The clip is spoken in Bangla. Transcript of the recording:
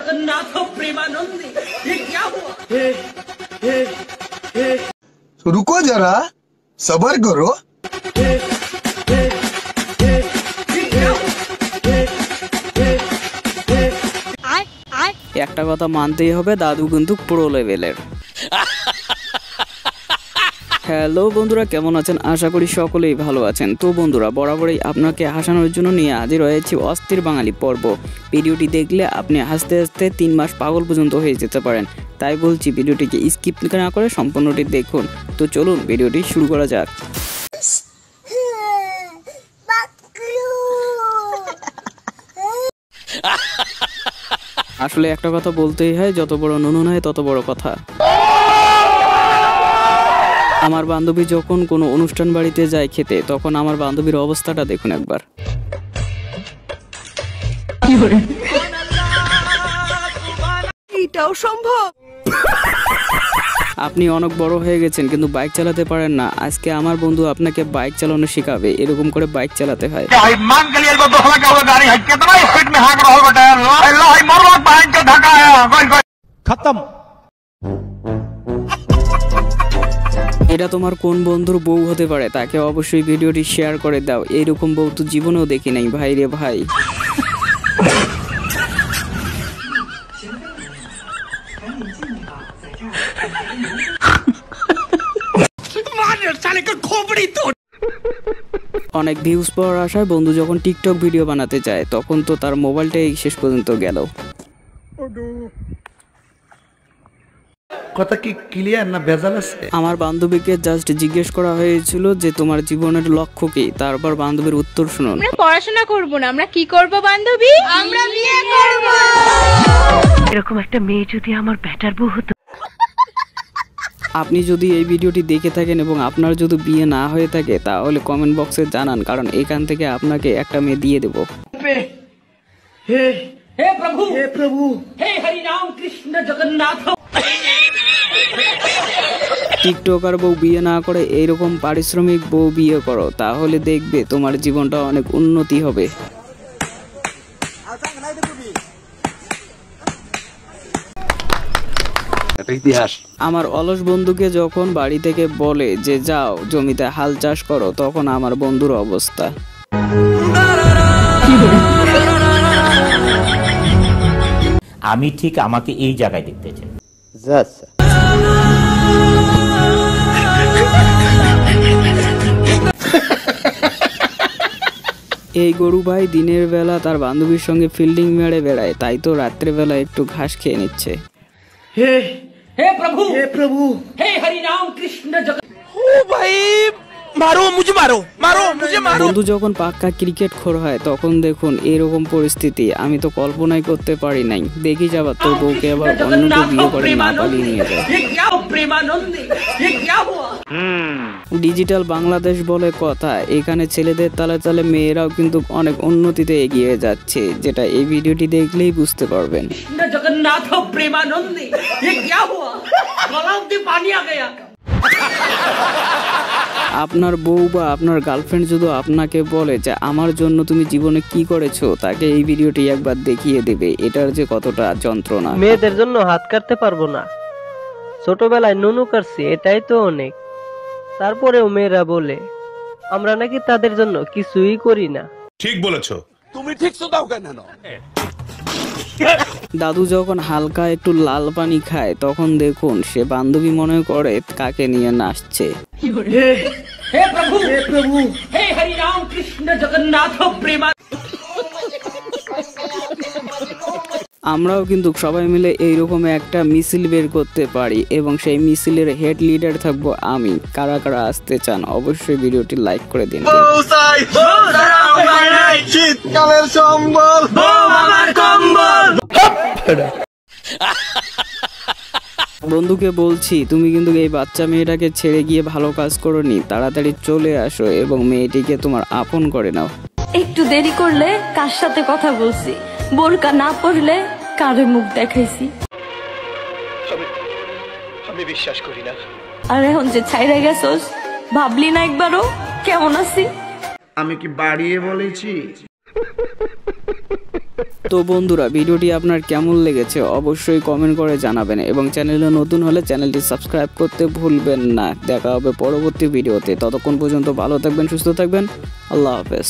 जगन्नाथ प्रेमानंदी, ये क्या हुआ? रुको जरा, सबर करो। একটা কথা মানতেই হবে, দাদু কিন্তু প্রো লেভেলের। হ্যালো বন্ধুরা, কেমন আছেন? আশা করি সকলেই ভালো আছেন। তো বন্ধুরা, বরাবরই আপনাকে হাসানোর জন্য নিয়ে হাজির হয়েছি অস্থির বাঙালি পর্ব। ভিডিওটি দেখলে আপনি হাসতে হাসতে 3 মাস পাগল পর্যন্ত হয়ে যেতে পারেন। তাই বলছি, ভিডিওটিকে স্কিপ না করে সম্পূর্ণটি দেখুন। তো চলুন ভিডিওটি শুরু করা যাক। আসলে একটা কথা বলতেই হয়, যত বড় নুন হয় তত বড় কথা। আমার বান্ধবী যখন কোনো অনুষ্ঠান বাড়িতে যায় খেতে, তখন আমার বান্ধবীর অবস্থাটা দেখুন একবার। এটাও সম্ভব? আপনি অনেক বড় হয়ে গেছেন কিন্তু বাইক চালাতে পারেন না। আজকে আমার বন্ধু আপনাকে বাইক চালানো শেখাবে, এরকম করে বাইক চালাতে হয়। এটা তোমার কোন বন্ধুর বউ হতে পারে? তাকে অবশ্যই ভিডিওটি শেয়ার করে দাও। এইরকম বউ তো জীবনেও দেখি নাই ভাই রে ভাই। অনেক ভিউজ পাওয়ার আশায় বন্ধু যখন টিকটক ভিডিও বানাতে চায়, তখন তো তার মোবাইলটাই শেষ পর্যন্ত গেল। কথা কি ক্লিয়ার না ভেজাল আছে? আমার বান্ধবীকে জাস্ট জিজ্ঞেস করা হয়েছিল যে তোমার জীবনের লক্ষ্য কি। তারপর বান্ধবীর উত্তর শুনুন। আমরা পড়াশোনা করব না, আমরা কি করব বান্ধবী? আমরা বিয়ে করব। এরকম একটা মেয়ে যদি আমার বেটার বউ হতো। আপনি যদি এই ভিডিওটি দেখে থাকেন এবং আপনার যদি বিয়ে না হয়ে থাকে, তাহলে কমেন্ট বক্সে জানান, কারণ এখান থেকে আপনাকে একটা মেয়ে দিয়ে দেব। हे प्रभु, हे हरि राम कृष्ण जगन्नाथ। টিকটকার বউ বিয়ে না করে এইরকম পারিশ্রমিক বউ বিয়ে করো, তাহলে দেখবে তোমার জীবনটা অনেক উন্নতি হবে। আমার অলস বন্ধুকে যখন বাড়ি থেকে বলে যে যাও জমিতে হাল চাষ করো, তখন আমার বন্ধুর অবস্থা। আমি ঠিক আমাকে এই জায়গায় দেখতে চাই। এই গরু ভাই দিনের বেলা তার বান্ধবীর সঙ্গে ফিল্ডিং মেরে বেড়ায়, তাই তো রাত্রেবেলা একটু ঘাস খেয়ে নিচ্ছে। हे प्रभु, हे हरि राम कृष्ण जगन्नाथ। ओ भाई, मारो। বন্ধু যখন পাক্কা ক্রিকেট খোর হয়, তখন দেখুন এরকম পরিস্থিতি আমি তো কল্পনাই করতে পারি নাই। দেখি যাবা তোর বউকে আবার অন্যকে বিয়ে করে না পালিয়ে নিয়ে যায়। ডিজিটাল বাংলাদেশ বলে কথা, এখানে ছেলেদের তালে তালে মেয়েরাও কিন্তু অনেক উন্নতিতে এগিয়ে যাচ্ছে, যেটা এই ভিডিওটি দেখলেই বুঝতে পারবেন। जगन्नाथ प्रेमानंदी, ये क्या हुआ? गलाव में पानी आ गया। আপনার বউ বা আপনার গার্লফ্রেন্ড যদি আপনাকে বলে যে আমার জন্য তুমি জীবনে কি করেছো, তাকে এই ভিডিওটি একবার দেখিয়ে দেবে এটার যে কতটা যন্ত্রণা। মেয়েদের জন্য হাত কাটতে পারবো না, ছোটবেলায় নুনু কাটছি, এটাই তো অনেক। তারপরেও মেয়েরা বলে আমরা নাকি তাদের জন্য কিছুই করি না। ঠিক বলেছো তুমি, ঠিক তো দাও কেন? দাদু যখন হালকা একটু লাল পানি খায়, তখন দেখুন সে বান্ধবী মনে করে কাকে নিয়ে নাচছে। हे प्रभु, हे हरि राम कृष्ण जगन्नाथ प्रेमा। আমরাও কিন্তু সবাই মিলে এইরকম একটা মিছিল বের করতে পারি এবং সেই মিছিলের হেড লিডার থাকবো আমি। কারা কারা আসতে চান অবশ্যই ভিডিওটি লাইক করে দিন। শীতকালের সম্বল আমার কম্বল। বন্ধুকে বলছি, তুমি কিন্তু এই বাচ্চা মেয়েটাকে ছেড়ে গিয়ে ভালো কাজ করোনি, তাড়াতাড়ি চলে আসো এবং মেয়েটিকে তোমার আপন করে নাও। একটু দেরি করলে কার সাথে কথা বলছি, বোরকা না পরলে কারে মুখ দেখাইছি। আমি বিশ্বাস করি না। আর এখন যে ছাইরা গেছস, ভাবলি না একবারও কেমন আছি? আমি কি বাড়িয়ে বলেছি? তো বন্ধুরা ভিডিওটি আপনার কেমন লেগেছে অবশ্যই কমেন্ট করে জানাবেন এবং চ্যানেলে নতুন হলে চ্যানেলটি সাবস্ক্রাইব করতে ভুলবেন না। দেখা হবে পরবর্তী ভিডিওতে, ততক্ষণ পর্যন্ত ভালো থাকবেন, সুস্থ থাকবেন, আল্লাহ হাফেজ।